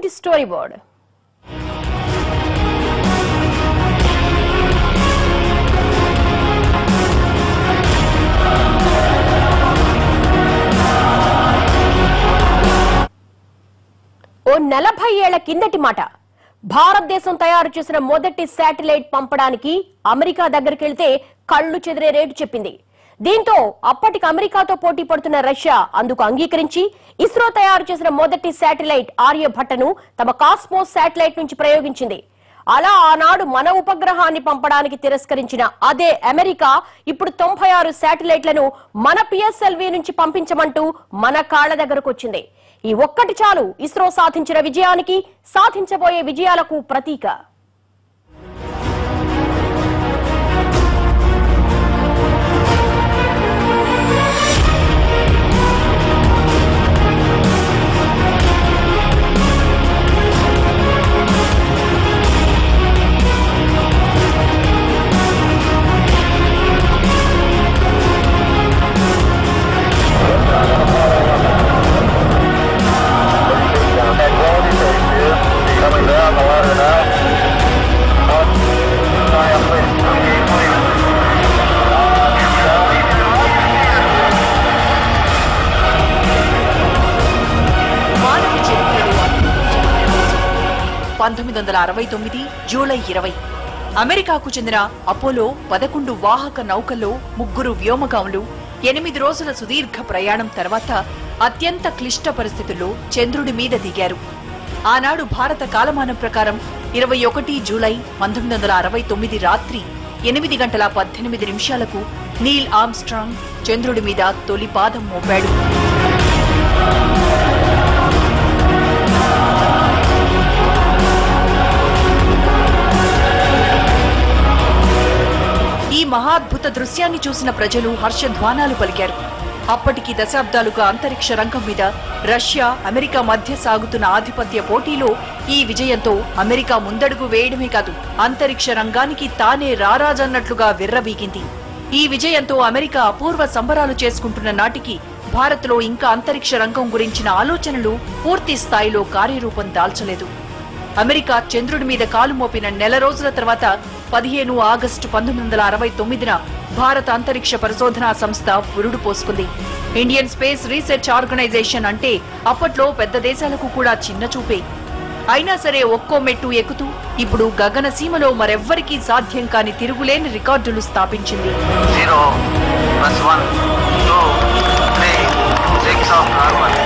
ఇవాల్టి story board. ఓ 40 ఏళ్ల కిందటి మాట. భారతదేశం తయారు చేసిన మొదటి శాటిలైట్ పంపడానికి అమెరికా దగ్గరికి వెళ్తే కళ్ళు చెదిరే రేటు చెప్పింది. దీంతో అప్పటికి అమెరికాతో పోటీ పడుతున్న రష్యా అందుకు అంగీకరించి ఇస్రో తయారు చేసిన మొదటి శాటిలైట్ ఆర్యభట్టను తమ కాస్మోస్ శాటిలైట్ నుంచి ప్రయోగించింది. అలా ఆనాడు మన ఉపగ్రహాన్ని పంపడానికి తిరస్కరించిన అదే అమెరికా ఇప్పుడు 96 శాటిలైట్లను మన పిఎస్ఎల్వి నుంచి పంపించమంటూ మన కాళ్ల దగ్గరకు వచ్చింది. ఈ ఒక్కటి చాలు ఇస్రో సాధించిన విజయానికి, సాధించబోయే విజయాలకు ప్రతీక. జూలై 20 అమెరికాకు చెందిన అపోలో 11 వాహక నౌకల్లో 3 వ్యోమగాములు 8 రోజుల సుదీర్ఘ ప్రయాణం తర్వాత అత్యంత క్లిష్ట పరిస్థితుల్లో చంద్రుడి మీద దిగారు. ఆనాడు భారత కాలమానం ప్రకారం 21 జూలై 1969 రాత్రి 8 గంటల 18 నిమిషాలకు నీల్ ఆర్మ్స్ట్రాంగ్ చంద్రుడి మీద తొలి పాదం మోపాడు. ఈ మహాద్భుత దృశ్యాన్ని చూసిన ప్రజలు హర్షధ్వానాలు పలికారు. అప్పటికి దశాబ్దాలుగా అంతరిక్ష రంగం మీద రష్యా, అమెరికా మధ్య సాగుతున్న ఆధిపత్య పోటీలో ఈ విజయంతో అమెరికా ముందడుగు వేయడమే కాదు, అంతరిక్ష రంగానికి తానే రారాజన్నట్లుగా విర్రవీగింది. ఈ విజయంతో అమెరికా అపూర్వ సంబరాలు చేసుకుంటున్న నాటికి భారత్లో ఇంకా అంతరిక్ష రంగం గురించిన ఆలోచనలు పూర్తి స్థాయిలో కార్యరూపం దాల్చలేదు. అమెరికా చంద్రుడి మీద కాలు మోపిన నెల రోజుల తర్వాత 15 ఆగస్టు 1969న భారత అంతరిక్ష పరిశోధనా సంస్థ పురుడు పోసుకుంది. ఇండియన్ స్పేస్ రీసెర్చ్ ఆర్గనైజేషన్ అంటే అప్పట్లో పెద్ద దేశాలకు కూడా చిన్న చూపే. అయినా సరే ఒక్కో మెట్టు ఎక్కుతూ ఇప్పుడు గగనసీమలో మరెవ్వరికీ సాధ్యం కాని తిరుగులేని రికార్డులు స్థాపించింది. 0 + 1 2 3 6 ఆఫ్ నార్మల్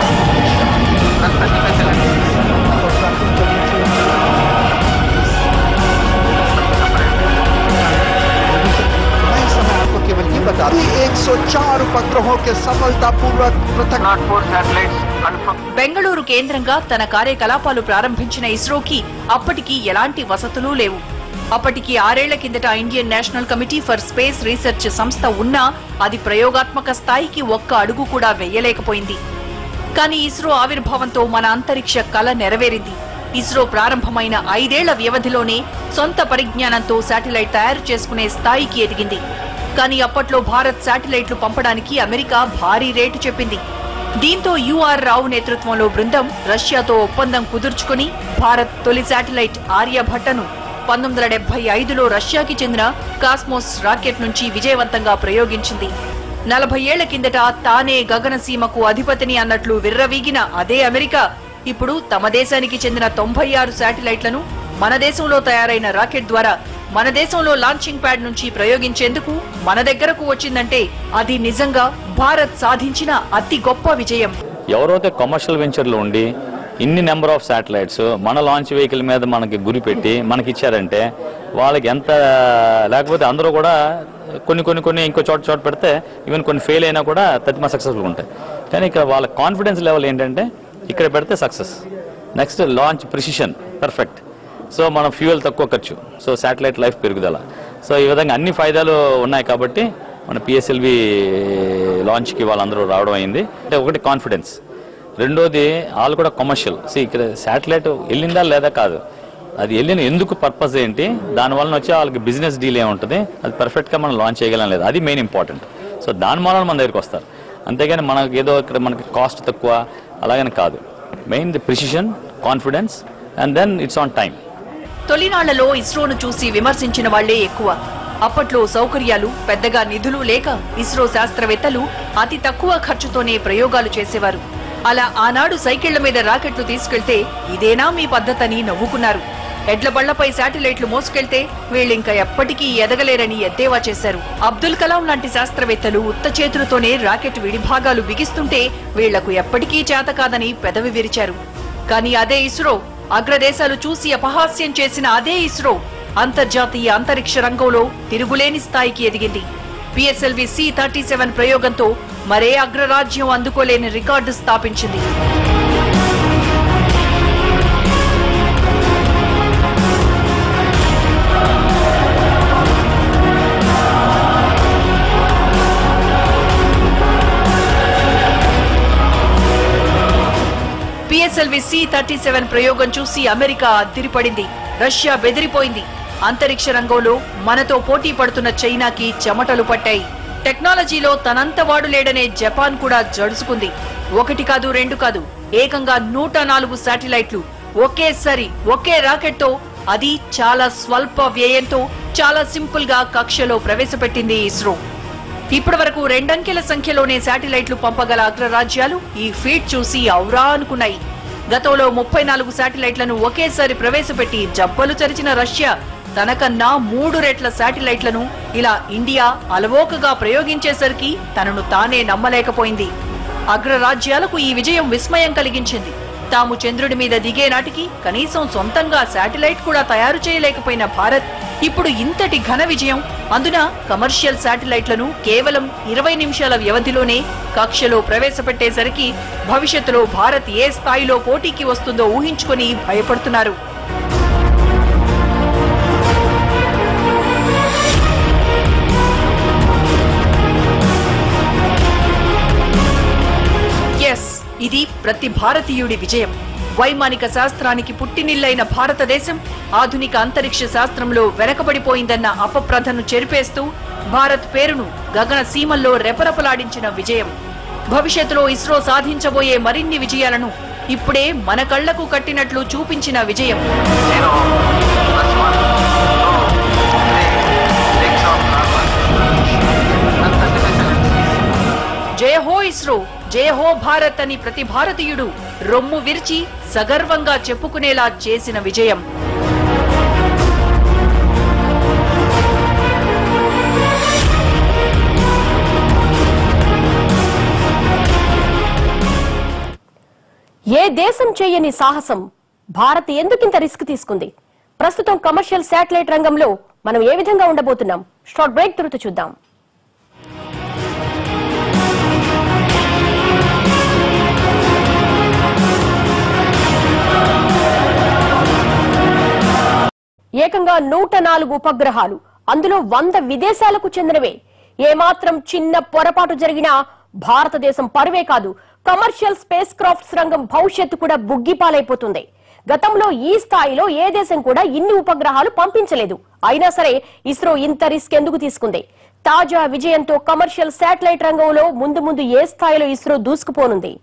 केवल ये बता दें 104 उपग्रहों के सफलतापूर्वक पृथक బెంగళూరు కేంద్రంగా తన కార్యకలాపాలు ప్రారంభించిన ఇస్రోకి అప్పటికి ఎలాంటి వసతులు లేవు. అప్పటికి 6 ఏళ్ల కిందట Indian national committee for space research సంస్థ ఉన్నా అది ప్రయోగాత్మక స్థాయికి ఒక్క అడుగు కూడా వెయ్యలేకపోయింది. కానీ ఇస్రో ఆవిర్భావంతో మన అంతరిక్ష కల నెరవేరింది. ఇస్రో ప్రారంభమైన 5 ఏళ్ల వ్యవధిలోనే సొంత పరిజ్ఞానంతో శాటిలైట్ తయారు చేసుకునే స్థాయికి ఎదిగింది. కానీ అప్పట్లో భారత్ శాటిలైట్లు పంపడానికి అమెరికా భారీ రేటు చెప్పింది. దీంతో యుఆర్ రావు నేతృత్వంలో బృందం రష్యాతో ఒప్పందం కుదుర్చుకుని భారత్ తొలి శాటిలైట్ ఆర్యభట్టను 1975లో రష్యాకి చెందిన కాస్మోస్ రాకెట్ నుంచి విజయవంతంగా ప్రయోగించింది. 40 ఏళ్ల కిందట తానే గగనసీమకు అధిపతిని అన్నట్లు విర్రవీగిన అదే అమెరికా ఇప్పుడు తమ దేశానికి చెందిన 96 శాటిలైట్లను మన దేశంలో తయారైన రాకెట్ ద్వారా మన దేశంలో లాంచింగ్ ప్యాడ్ నుంచి ప్రయోగించేందుకు మన దగ్గరకు వచ్చిందంటే అది నిజంగా భారత్ సాధించిన అతి గొప్ప విజయం. ఎవరైతే కమర్షియల్ వెంచర్లు ఉండి ఇన్ని నెంబర్ ఆఫ్ శాటిలైట్స్ మన లాంచ్ వెహికల్ మీద మనకి గురి పెట్టి మనకి ఇచ్చారంటే వాళ్ళకి ఎంత, లేకపోతే అందరూ కూడా కొన్ని ఇంకో చోట పెడితే ఈవెన్ కొన్ని ఫెయిల్ అయినా కూడా తతిమా సక్సెస్ఫుల్ ఉంటాయి. కానీ ఇక్కడ వాళ్ళ కాన్ఫిడెన్స్ లెవెల్ ఏంటంటే ఇక్కడ పెడితే success, next launch precision perfect, so మనం ఫ్యూయల్ తక్కువ ఖర్చు, సో శాటిలైట్ లైఫ్ పెరుగుదల, సో ఈ విధంగా అన్ని ఫైదాలు ఉన్నాయి కాబట్టి మన పిఎస్ఎల్వి లాంచ్కి వాళ్ళందరూ రావడం అయింది. అంటే ఒకటి కాన్ఫిడెన్స్, రెండోది వాళ్ళు కూడా కమర్షియల్. సో ఇక్కడ శాటిలైట్ వెళ్ళిందా లేదా కాదు, అది వెళ్ళిన ఎందుకు పర్పస్ ఏంటి, దానివల్ల వచ్చి వాళ్ళకి బిజినెస్ డీల్ ఏముంటుంది, అది పర్ఫెక్ట్గా మనం లాంచ్ చేయగలం లేదు, అది మెయిన్ ఇంపార్టెంట్. సో దాని మూలన మన దగ్గరికి వస్తారు. అంతేగాని మనకి ఏదో ఇక్కడ మనకి కాస్ట్ తక్కువ అలాగని కాదు. Main the precision, confidence and then it's on time. తొలినాళ్లలో ఇస్రోను చూసి విమర్శించిన వాళ్లే ఎక్కువ. అప్పట్లో సౌకర్యాలు, పెద్దగా నిధులు లేక ఇస్రో శాస్త్రవేత్తలు అతి తక్కువ ఖర్చుతోనే ప్రయోగాలు చేసేవారు. అలా ఆనాడు సైకిళ్ల మీద రాకెట్లు తీసుకెళ్తే ఇదేనా మీ పద్ధతని నవ్వుకున్నారు. ఎడ్ల బళ్లపై శాటిలైట్లు మోసుకెళ్తే వీళ్ళింక ఎప్పటికీ ఎదగలేరని ఎద్దేవా చేశారు. అబ్దుల్ కలాం లాంటి శాస్త్రవేత్తలు ఉత్త చేతులతోనే రాకెట్ విడిభాగాలు బిగిస్తుంటే వీళ్లకు ఎప్పటికీ చేత కాదని పెదవి విరిచారు. కానీ అదే ఇస్రో, అగ్రదేశాలు చూసి అపహాస్యం చేసిన అదే ఇస్రో అంతర్జాతీయ అంతరిక్ష రంగంలో తిరుగులేని స్థాయికి ఎదిగింది. పిఎస్ఎల్వి C-37 ప్రయోగంతో మరే అగ్రరాజ్యం అందుకోలేని రికార్డు స్థాపించింది. పిఎస్ఎల్వి C-37 ప్రయోగం చూసి అమెరికా అదిరిపడింది. రష్యా బెదిరిపోయింది. అంతరిక్ష రంగంలో మనతో పోటీ పడుతున్న చైనాకి చెమటలు పట్టాయి. టెక్నాలజీలో తనంత వాడు లేడనే జపాన్ కూడా జడుసుకుంది. ఒకటి కాదు, రెండు కాదు, ఏకంగా 104 శాటిలైట్లు ఒకేసారి ఒకే రాకెట్ తో, అది చాలా స్వల్ప వ్యయంతో చాలా సింపుల్ గా కక్షలో ప్రవేశపెట్టింది ఇస్రో. ఇప్పటి వరకు 2 అంకెల సంఖ్యలోనే శాటిలైట్లు పంపగల అగ్రరాజ్యాలు ఈ ఫీట్ చూసి ఔరా అనుకున్నాయి. గతంలో 34 శాటిలైట్లను ఒకేసారి ప్రవేశపెట్టి జబ్బలు చరిచిన రష్యా తనకన్నా 3 రెట్ల శాటిలైట్లను ఇలా ఇండియా అలవోకగా ప్రయోగించేసరికి తనను తానే నమ్మలేకపోయింది. అగ్రరాజ్యాలకు ఈ విజయం విస్మయం కలిగించింది. తాము చంద్రుడి మీద దిగే నాటికి కనీసం సొంతంగా శాటిలైట్ కూడా తయారు చేయలేకపోయిన భారత్ ఇప్పుడు ఇంతటి ఘన విజయం, అందున కమర్షియల్ శాటిలైట్లను కేవలం 20 నిమిషాల వ్యవధిలోనే కక్షలో ప్రవేశపెట్టేసరికి భవిష్యత్తులో భారత్ ఏ స్థాయిలో పోటీకి వస్తుందో ఊహించుకొని భయపడుతున్నారు. ఇది ప్రతి భారతీయుడి విజయం. వైమానిక శాస్త్రానికి పుట్టినిల్లైన భారతదేశం ఆధునిక అంతరిక్ష శాస్త్రంలో వెనకబడిపోయిందన్న అపప్రథను చెరిపేస్తూ భారత్ పేరును గగన సీమల్లో రెపరెపలాడించిన విజయం. భవిష్యత్తులో ఇస్రో సాధించబోయే మరిన్ని విజయాలను ఇప్పుడే మన కళ్లకు కట్టినట్లు చూపించిన విజయం. జయ హో ఇస్రో, జయ హో భారత్ అని ప్రతి భారతీయుడు రొమ్ము విరిచి సగర్వంగా చెప్పుకునేలా చేసిన విజయం. ఏ దేశం చేయని సాహసం భారత్ ఎందుకింత రిస్క్ తీసుకుంది? ప్రస్తుతం కమర్షియల్ శాటిలైట్ రంగంలో మనం ఏ విధంగా ఉండబోతున్నాం? షార్ట్ బ్రేక్ తరువాత చూద్దాం. ఏకంగా 104 ఉపగ్రహాలు, అందులో 100 విదేశాలకు చెందినవే. ఏమాత్రం చిన్న పొరపాటు జరిగినా భారతదేశం పరువే కాదు, కమర్షియల్ స్పేస్ క్రాఫ్ట్స్ రంగం భవిష్యత్తు కూడా బుగ్గిపాలైపోతుంది. గతంలో ఈ స్థాయిలో ఏ దేశం కూడా ఇన్ని ఉపగ్రహాలు పంపించలేదు. అయినా సరే ఇస్రో ఇంత రిస్క్ ఎందుకు తీసుకుంది? తాజా విజయంతో కమర్షియల్ శాటిలైట్ రంగంలో ముందు ముందు ఏ స్థాయిలో ఇస్రో దూసుకుపోనుంది?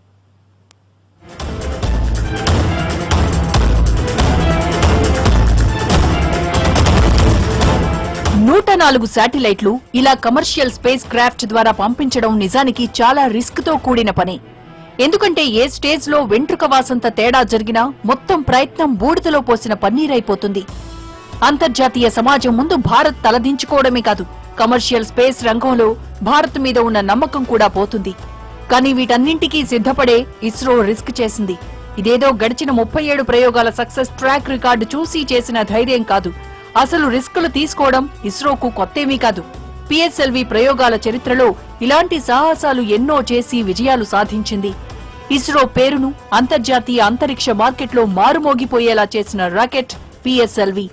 104 శాటిలైట్లు ఇలా కమర్షియల్ స్పేస్ క్రాఫ్ట్ ద్వారా పంపించడం నిజానికి చాలా రిస్క్ తో కూడిన పని. ఎందుకంటే ఏ స్టేజ్ లో వెంట్రుక వాసంత తేడా జరిగినా మొత్తం ప్రయత్నం బూడిదలో పోసిన పన్నీరైపోతుంది. అంతర్జాతీయ సమాజం ముందు భారత్ తలదించుకోవడమే కాదు, కమర్షియల్ స్పేస్ రంగంలో భారత్ మీద ఉన్న నమ్మకం కూడా పోతుంది. కానీ వీటన్నింటికీ సిద్ధపడే ఇస్రో రిస్క్ చేసింది. ఇదేదో గడిచిన 37 ప్రయోగాల సక్సెస్ ట్రాక్ రికార్డు చూసి చేసిన ధైర్యం కాదు. అసలు రిస్కులు తీసుకోవడం ఇస్రోకు కొత్తేమీ కాదు. పిఎస్ఎల్వి ప్రయోగాల చరిత్రలో ఇలాంటి సాహసాలు ఎన్నో చేసి విజయాలు సాధించింది. ఇస్రో పేరును అంతర్జాతీయ అంతరిక్ష మార్కెట్లో మారుమోగిపోయేలా చేసిన రాకెట్ పిఎస్ఎల్వి.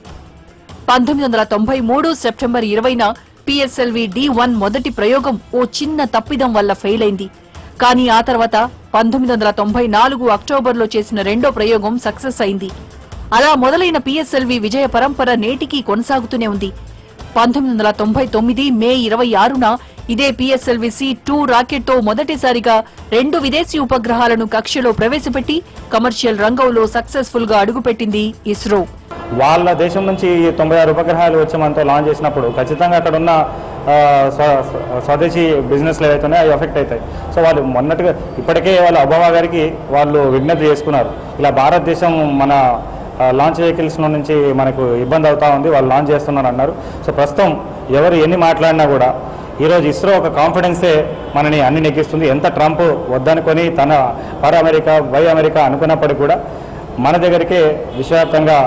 1993 సెప్టెంబర్ 20న పిఎస్ఎల్వి D1 మొదటి ప్రయోగం ఓ చిన్న తప్పిదం వల్ల ఫెయిల్ అయింది. కానీ ఆ తర్వాత 1994 అక్టోబర్లో చేసిన రెండో ప్రయోగం సక్సెస్ అయింది. అలా మొదలైన పిఎస్ఎల్వి విజయ పరంపర నేటికీ కొనసాగుతూనే ఉంది. 1999 మే 26న ఇదే PSLV-C2 రాకెట్ తో మొదటిసారిగా 2 విదేశీ ఉపగ్రహాలను కక్షలో ప్రవేశపెట్టి కమర్షియల్ రంగంలో సక్సెస్ఫుల్ గా అడుగుపెట్టింది ఇస్రో. వాళ్ళ దేశం నుంచి 96 ఉపగ్రహాలు వచ్చి మనతో లాంచ్ చేసినప్పుడు ఖచ్చితంగా అక్కడ ఉన్న స్వదేశీ బిజినెస్లు ఏవైతున్నాయో అవి ఎఫెక్ట్ అవుతాయి. సో వాళ్ళు మొన్నటిగా ఇప్పటికే వాళ్ళ ఒబామా గారికి వాళ్ళు విజ్ఞప్తి చేసుకున్నారు, ఇలా భారతదేశం మన లాంచ్ వెహికల్స్ నుంచి మనకు ఇబ్బంది అవుతా ఉంది, వాళ్ళు లాంచ్ చేస్తున్నారు అన్నారు. సో ప్రస్తుతం ఎవరు ఎన్ని మాట్లాడినా కూడా ఈరోజు ఇస్రో ఒక కాన్ఫిడెన్సే మనని అన్ని నెగ్గిస్తుంది. ఎంత ట్రంప్ వద్దనుకొని తన ఫర్ అమెరికా బై అమెరికా అనుకున్నప్పటికీ కూడా మన దగ్గరికే విశ్వవ్యాప్తంగా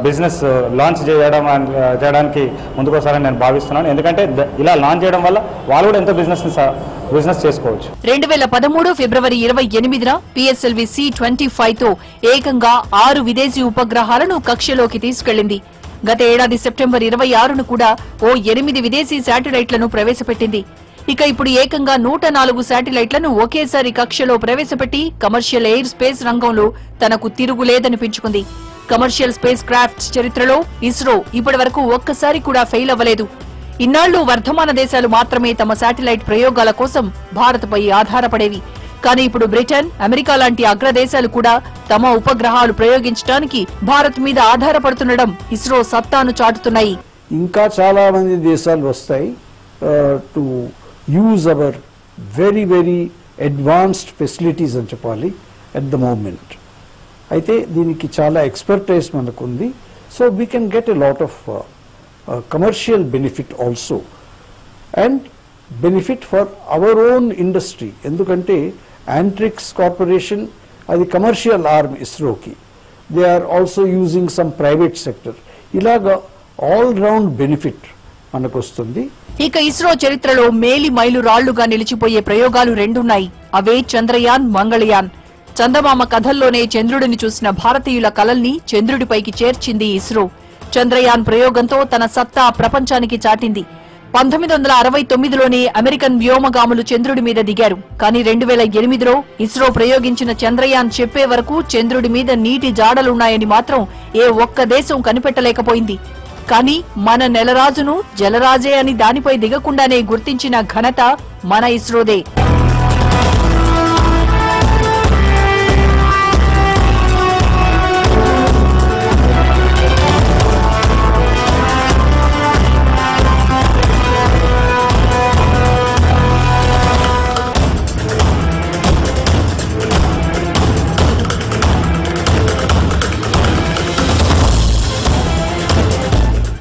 బిజినెస్ లాంచ్ చేయడానికి ముందుకోసారని నేను భావిస్తున్నాను. ఎందుకంటే ఇలా లాంచ్ చేయడం వల్ల వాళ్ళు కూడా ఎంతో బిజినెస్ చేసుకోవచ్చు. 2013 ఫిబ్రవరి 28న PSLV-C25 తో ఏకంగా 6 విదేశీ ఉపగ్రహాలను కక్షలోకి తీసుకెళ్లింది. గత ఏడాది సెప్టెంబర్ 26ను కూడా ఓ 8 విదేశీ శాటిలైట్లను ప్రవేశపెట్టింది. ఇక ఇప్పుడు ఏకంగా 104 శాటిలైట్లను ఒకేసారి కక్షలో ప్రవేశపెట్టి కమర్షియల్ ఎయిర్ స్పేస్ రంగంలో తనకు తిరుగులేదనిపించుకుంది. కమర్షియల్ స్పేస్ క్రాఫ్ట్స్ చరిత్రలో ఇస్రో ఇప్పటి వరకు ఒక్కసారి కూడా ఫెయిల్ అవ్వలేదు. ఇన్నాళ్లు వర్ధమాన దేశాలు మాత్రమే తమ శాటిలైట్ ప్రయోగాల కోసం భారత్పై ఆధారపడేవి. కానీ ఇప్పుడు బ్రిటన్, అమెరికా లాంటి అగ్రదేశాలు కూడా తమ ఉపగ్రహాలు ప్రయోగించడానికి భారత్ మీద ఆధారపడుతుండడం ఇస్రో సత్తాను చాటుతున్నాయి. ఇంకా చాలా మంది దేశాలు వస్తాయి to use our very advanced facilities అని చెప్పాలి ఎట్ ద మూమెంట్. అయితే దీనికి చాలా ఎక్స్పర్టైజ్ మనకు ఉంది. So we can get a lot of commercial benefit also and benefit for our own industry. ఎందుకంటే యాంట్రిక్స్ కార్పొరేషన్ అది కమర్షియల్ ఆర్మ్ ఇస్రోకి, they are also using some private sector. ఇలాగా ఆల్ రౌండ్ బెనిఫిట్ మనకు వస్తుంది. ఇక ఇస్రో చరిత్రలో మేలి మైలు రాళ్లుగా నిలిచిపోయే ప్రయోగాలు 2 ఉన్నాయి. అవే చంద్రయాన్, మంగళయాన్. చందమామ కథల్లోనే చంద్రుడిని చూసిన భారతీయుల కలల్ని చంద్రుడిపైకి చేర్చింది ఇస్రో. చంద్రయాన్ ప్రయోగంతో తన సత్తా ప్రపంచానికి చాటింది. 1969లోనే అమెరికన్ వ్యోమగాములు చంద్రుడి మీద దిగారు. కానీ 2008లో ఇస్రో ప్రయోగించిన చంద్రయాన్ చెప్పే వరకు చంద్రుడి మీద నీటి జాడలున్నాయని మాత్రం ఏ ఒక్క దేశం కనిపెట్టలేకపోయింది. కానీ మన నెలరాజును జలరాజే అని దానిపై దిగకుండానే గుర్తించిన ఘనత మన ఇస్రోదే.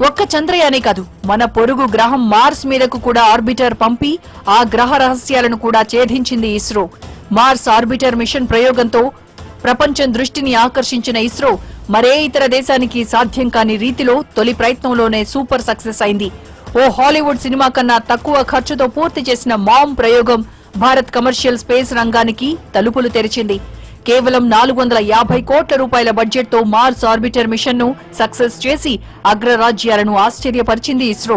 ఒక్క చంద్రయానే కాదు, మన పొరుగు గ్రహం మార్స్ మీదకు కూడా ఆర్బిటర్ పంపి ఆ గ్రహ రహస్యాలను కూడా ఛేదించింది ఇస్రో. మార్స్ ఆర్బిటర్ మిషన్ ప్రయోగంతో ప్రపంచం దృష్టిని ఆకర్షించిన ఇస్రో మరే ఇతర దేశానికి సాధ్యం కాని రీతిలో తొలి ప్రయత్నంలోనే సూపర్ సక్సెస్ అయింది. ఓ హాలీవుడ్ సినిమా కన్నా తక్కువ ఖర్చుతో పూర్తి చేసిన మామ్ ప్రయోగం భారత్ కమర్షియల్ స్పేస్ రంగానికి తలుపులు తెరిచింది. కేవలం 450 కోట్ల రూపాయల బడ్జెట్ తో మార్స్ ఆర్బిటర్ మిషన్ ను సక్సెస్ చేసి అగ్రరాజ్యాలను ఆశ్చర్యపరిచింది ఇస్రో.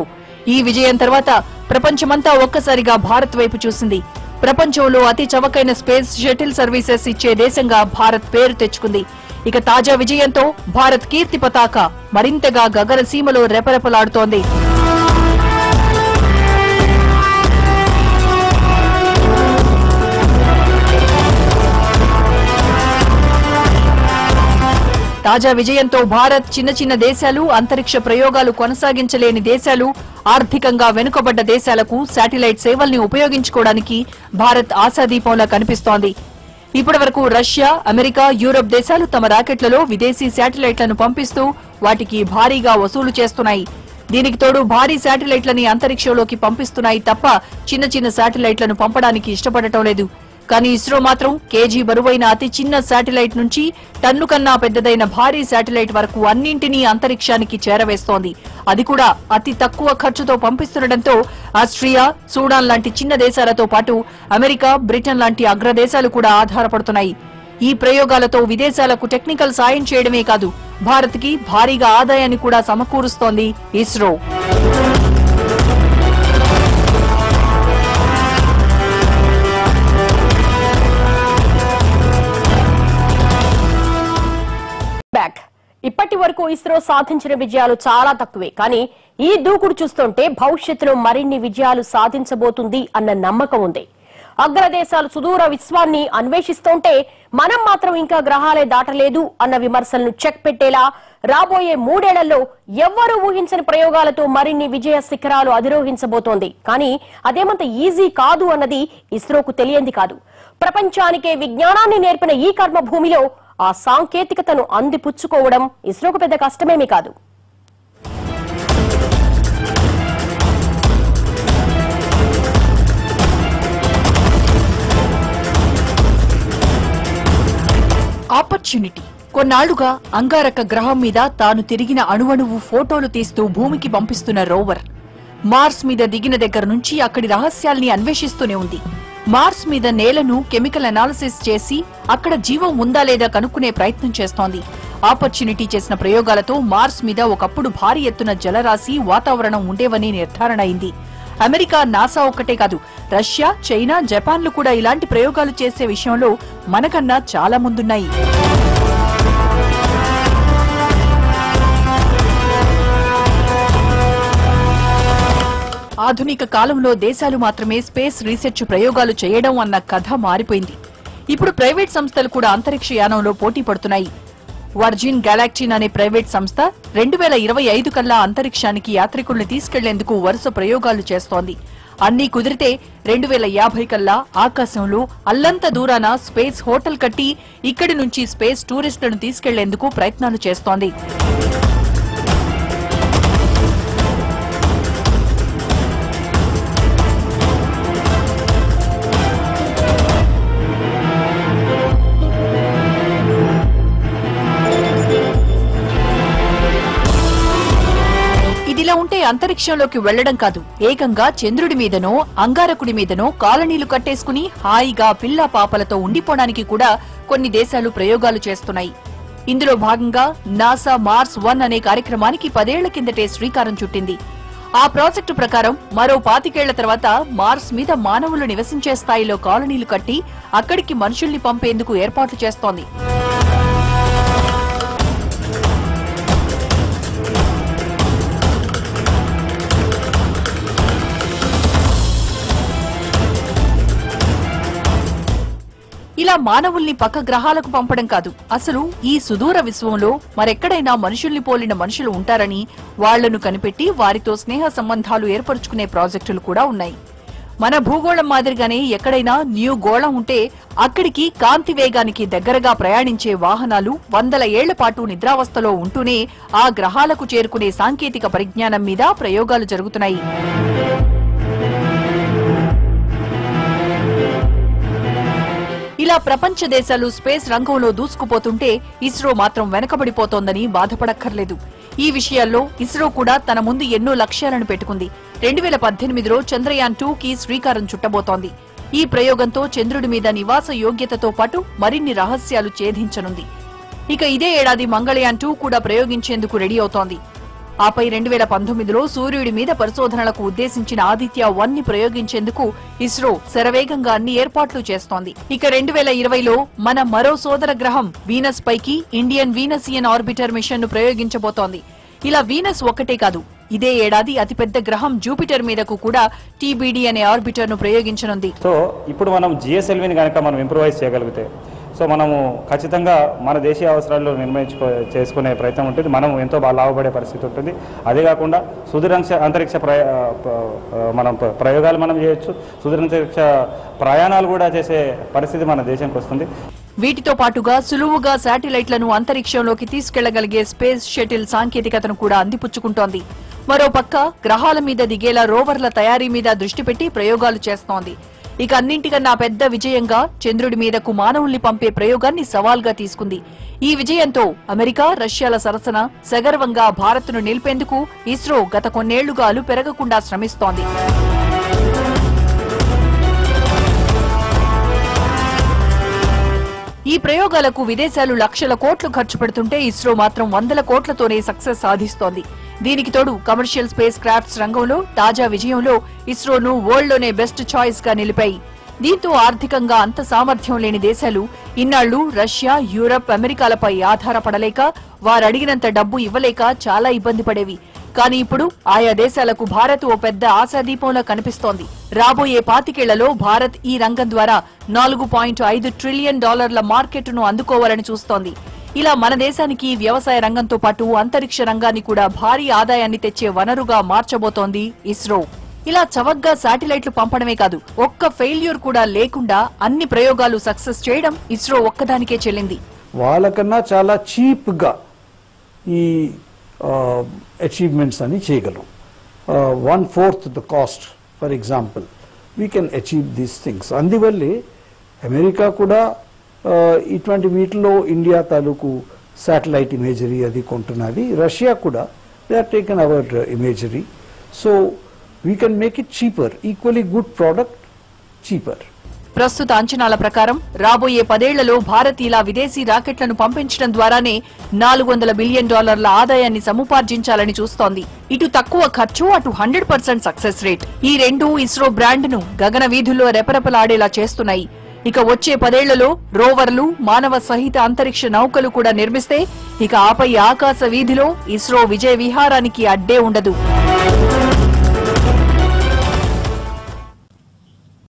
ఈ విజయం తర్వాత ప్రపంచమంతా ఒక్కసారిగా భారత్ వైపు చూసింది. ప్రపంచంలో అతి చవకైన స్పేస్ షటిల్ సర్వీసెస్ ఇచ్చే దేశంగా భారత్ పేరు తెచ్చుకుంది. ఇక తాజా విజయంతో భారత్ కీర్తి పతాక మరింతగా గగన సీమలో రెపరెపలాడుతోంది. తాజా విజయంతో భారత్, చిన్న చిన్న దేశాలు, అంతరిక్ష ప్రయోగాలు కొనసాగించలేని దేశాలు, ఆర్థికంగా వెనుకబడ్డ దేశాలకు శాటిలైట్ సేవల్ని ఉపయోగించుకోవడానికి భారత్ ఆశాదీపంలా కనిపిస్తోంది. ఇప్పటివరకు రష్యా, అమెరికా, యూరప్ దేశాలు తమ రాకెట్లలో విదేశీ శాటిలైట్లను పంపిస్తూ వాటికి భారీగా వసూలు చేస్తున్నాయి. దీనికి తోడు భారీ శాటిలైట్లని అంతరిక్షంలోకి పంపిస్తున్నాయి తప్ప చిన్న చిన్న శాటిలైట్లను పంపడానికి ఇష్టపడటం లేదు. కానీ ఇస్రో మాత్రం కేజీ బరువైన అతి చిన్న శాటిలైట్ నుంచి టన్ను కన్నా పెద్దదైన భారీ శాటిలైట్ వరకు అన్నింటినీ అంతరిక్షానికి చేరవేస్తోంది. అది కూడా అతి తక్కువ ఖర్చుతో పంపిస్తుండటంతో ఆస్ట్రియా, సూడాన్ లాంటి చిన్న దేశాలతో పాటు అమెరికా, బ్రిటన్ లాంటి అగ్రదేశాలు కూడా ఆధారపడుతున్నాయి. ఈ ప్రయోగాలతో విదేశాలకు టెక్నికల్ సాయం చేయడమే కాదు, భారత్కి భారీగా ఆదాయాన్ని కూడా సమకూరుస్తోంది ఇస్రో. ఇప్పటి వరకు ఇస్రో సాధించిన విజయాలు చాలా తక్కువే. కానీ ఈ దూకుడు చూస్తుంటే భవిష్యత్తులో మరిన్ని విజయాలు సాధించబోతుంది అన్న నమ్మకం ఉంది. అగ్రదేశాలు సుదూర విశ్వాన్ని అన్వేషిస్తుంటే మనం మాత్రం ఇంకా గ్రహాలే దాటలేదు అన్న విమర్శలను చెక్ పెట్టేలా రాబోయే 3 ఏళ్లలో ఎవ్వరూ ఊహించని ప్రయోగాలతో మరిన్ని విజయ శిఖరాలు అధిరోహించబోతోంది. కానీ అదేమంత ఈజీ కాదు అన్నది ఇస్రోకు తెలియంది కాదు. ప్రపంచానికే విజ్ఞానాన్ని నేర్పిన ఈ కర్మభూమిలో ఆ సాంకేతికతను అందిపుచ్చుకోవడం ఇస్రోకు పెద్ద కష్టమేమీ కాదు. ఆపర్చునిటీ. కొన్నాళ్లుగా అంగారక గ్రహం మీద తాను తిరిగిన అణువణువు ఫోటోలు తీస్తూ భూమికి పంపిస్తున్న రోవర్ మార్స్ మీద దిగిన దగ్గర నుంచి అక్కడి రహస్యాల్ని అన్వేషిస్తూనే ఉంది. మార్స్ మీద నేలను కెమికల్ అనాలిసిస్ చేసి అక్కడ జీవం ఉందా లేదా కనుక్కునే ప్రయత్నం చేస్తోంది. ఆపర్చునిటీ చేసిన ప్రయోగాలతో మార్స్ మీద ఒకప్పుడు భారీ ఎత్తున జలరాశి వాతావరణం ఉండేవని నిర్ధారణ అయింది. అమెరికా, నాసా ఒక్కటే కాదు, రష్యా, చైనా, జపాన్లు కూడా ఇలాంటి ప్రయోగాలు చేసే విషయంలో మనకన్నా చాలా ముందున్నాయి. ఆధునిక కాలంలో దేశాలు మాత్రమే స్పేస్ రీసెర్చ్ ప్రయోగాలు చేయడం అన్న కథ మారిపోయింది. ఇప్పుడు ప్రైవేట్ సంస్థలు కూడా అంతరిక్ష యానంలో పోటీ పడుతున్నాయి. వర్జిన్ గెలాక్టిన్ అనే ప్రైవేట్ సంస్థ 2025 కల్లా అంతరిక్షానికి యాత్రికుల్ని తీసుకెళ్లేందుకు వరుస ప్రయోగాలు చేస్తోంది. అన్నీ కుదిరితే 2050 కల్లా ఆకాశంలో అల్లంత దూరాన స్పేస్ హోటల్ కట్టి ఇక్కడి నుంచి స్పేస్ టూరిస్టులను తీసుకెళ్లేందుకు ప్రయత్నాలు చేస్తోంది. ఇదిలా ఉంటే అంతరిక్షంలోకి వెళ్లడం కాదు, ఏకంగా చంద్రుడి మీదనో అంగారకుడి మీదనో కాలనీలు కట్టేసుకుని హాయిగా పిల్లా పాపలతో ఉండిపోవడానికి కూడా కొన్ని దేశాలు ప్రయోగాలు చేస్తున్నాయి. ఇందులో భాగంగా నాసా మార్స్ 1 అనే కార్యక్రమానికి 10 ఏళ్ల కిందటే శ్రీకారం చుట్టింది. ఆ ప్రాజెక్టు ప్రకారం మరో 25 ఏళ్ల తర్వాత మార్స్ మీద మానవులు నివసించే స్థాయిలో కాలనీలు కట్టి అక్కడికి మనుషుల్ని పంపేందుకు ఏర్పాట్లు చేస్తోంది. ఇలా మానవుల్ని పక్క గ్రహాలకు పంపడం కాదు, అసలు ఈ సుదూర విశ్వంలో మరెక్కడైనా మనుషుల్ని పోలిన మనుషులు ఉంటారని వాళ్లను కనిపెట్టి వారితో స్నేహ సంబంధాలు ఏర్పరుచుకునే ప్రాజెక్టులు కూడా ఉన్నాయి. మన భూగోళం మాదిరిగానే ఎక్కడైనా న్యూ గోళం ఉంటే అక్కడికి కాంతి వేగానికి దగ్గరగా ప్రయాణించే వాహనాలు 100 ఏళ్ల పాటు నిద్రావస్థలో ఉంటూనే ఆ గ్రహాలకు చేరుకునే సాంకేతిక పరిజ్ఞానం మీద ప్రయోగాలు జరుగుతున్నాయి. ఇలా ప్రపంచ దేశాలు స్పేస్ రంగంలో దూసుకుపోతుంటే ఇస్రో మాత్రం వెనకబడిపోతోందని బాధపడక్కర్లేదు. ఈ విషయాల్లో ఇస్రో కూడా తన ముందు ఎన్నో లక్ష్యాలను పెట్టుకుంది. 2018లో చంద్రయాన్ 2కి శ్రీకారం చుట్టబోతోంది. ఈ ప్రయోగంతో చంద్రుడి మీద నివాస యోగ్యతతో పాటు మరిన్ని రహస్యాలు ఛేదించనుంది. ఇక ఇదే ఏడాది మంగళయాన్ 2 కూడా ప్రయోగించేందుకు రెడీ అవుతోంది. ఆపై 2019లో సూర్యుడి మీద పరిశోధనలకు ఉద్దేశించిన ఆదిత్య 1 ని ప్రయోగించేందుకు ఇస్రో శరవేగంగా అన్ని ఏర్పాట్లు చేస్తోంది. ఇక 2020లో మన మరో సోదర గ్రహం వీనస్ పైకి ఇండియన్ వీనసియన్ ఆర్బిటర్ మిషన్ ను ప్రయోగించబోతోంది. ఇలా వీనస్ ఒక్కటే కాదు, ఇదే ఏడాది అతిపెద్ద గ్రహం జూపిటర్ మీదకు కూడా టీబీడీ అనే ఆర్బిటర్ ను ప్రయోగించనుంది. సో ఇప్పుడు మనం జిఎస్ఎల్విని కనుక మనం ఇంప్రూవైజ్ చేయగలిగితే సో మనము ఖచ్చితంగా మన దేశీయ అవసరాలు చేసుకునే ప్రయత్నం ఉంటుంది. మనం ఎంతో బాగా లాభపడే పరిస్థితి ఉంటుంది. అదే కాకుండా అంతరిక్ష మనం ప్రయోగాలు మనం చేయొచ్చు, సుదూరాంతరిక్ష ప్రయాణాలు కూడా చేసే పరిస్థితి మన దేశానికి వస్తుంది. వీటితో పాటుగా సులువుగా శాటిలైట్లను అంతరిక్షంలోకి తీసుకెళ్లగలిగే స్పేస్ షటిల్ సాంకేతికతను కూడా అందిపుచ్చుకుంటోంది. మరోపక్క గ్రహాల మీద దిగేలా రోవర్ల తయారీ మీద దృష్టి పెట్టి ప్రయోగాలు చేస్తోంది. ఇక అన్నింటికన్నా పెద్ద విజయంగా చంద్రుడి మీదకు మానవుల్ని పంపే ప్రయోగాన్ని సవాల్గా తీసుకుంది. ఈ విజయంతో అమెరికా, రష్యాల సరసన సగర్వంగా భారత్ను నిలిపేందుకు ఇస్రో గత కొన్నేళ్లుగా అలు పెరగకుండా శ్రమిస్తోంది. ఈ ప్రయోగాలకు విదేశాలు లక్షల కోట్లు ఖర్చు పెడుతుంటే ఇస్రో మాత్రం 100 కోట్లతోనే సక్సెస్ సాధిస్తోంది. దీనికి తోడు కమర్షియల్ స్పేస్ క్రాఫ్ట్స్ రంగంలో తాజా విజయంలో ఇస్రోను వరల్డ్ లోనే బెస్ట్ చాయిస్ గా నిలిపాయి. దీంతో ఆర్థికంగా అంత సామర్థ్యం లేని దేశాలు ఇన్నాళ్లు రష్యా, యూరప్, అమెరికాలపై ఆధారపడలేక వారడిగినంత డబ్బు ఇవ్వలేక చాలా ఇబ్బంది పడేవి. కానీ ఇప్పుడు ఆయా దేశాలకు భారత్ ఓ పెద్ద ఆశాదీపంలా కనిపిస్తోంది. రాబోయే 25 ఏళ్లలో భారత్ ఈ రంగం ద్వారా $4.5 ట్రిలియన్ మార్కెట్ను అందుకోవాలని చూస్తోంది. ఇలా మన దేశానికి వ్యవసాయ రంగంతో పాటు అంతరిక్ష రంగాన్ని కూడా భారీ ఆదాయాన్ని తెచ్చే వనరుగా మార్చబోతోంది ఇస్రో. ఇలా చవగ్గా శాటిలైట్లు పంపడమే కాదు, ఒక్క ఫెయిల్యూర్ కూడా లేకుండా అన్ని ప్రయోగాలు సక్సెస్ చేయడం ఇస్రో ఒక్కదానికే చెల్లింది. వాళ్ళకన్నా చాలా చీప్ గా ఈ అచీవ్మెంట్స్ అని చేయగలం. 1/4 the cost for example we can achieve these things. అందువల్లే అమెరికా కూడా ఇటువంటి వీటిలో ఇండియా తాలూకు శాటిలైట్ ఇమేజరీ అది కొంటున్నది. రష్యా కూడా they are taken our imagery. So we can make it cheaper, equally good product cheaper. ప్రస్తుత అంచనాల ప్రకారం రాబోయే 10 ఏళ్లలో భారత్ ఇలా విదేశీ రాకెట్లను పంపించడం ద్వారానే $400 బిలియన్ ఆదాయాన్ని సముపార్జించాలని చూస్తోంది. ఇటు తక్కువ ఖర్చు, అటు 100% సక్సెస్ రేట్, ఈ రెండూ ఇస్రో బ్రాండ్ను గగన వీధుల్లో రెపరెపలాడేలా చేస్తున్నాయి. ఇక వచ్చే 10 ఏళ్లలో రోవర్లు, మానవ సహిత అంతరిక్ష నౌకలు కూడా నిర్మిస్తే ఇక ఆపై ఆకాశ వీధిలో ఇస్రో విజయ విహారానికి అడ్డే ఉండదు.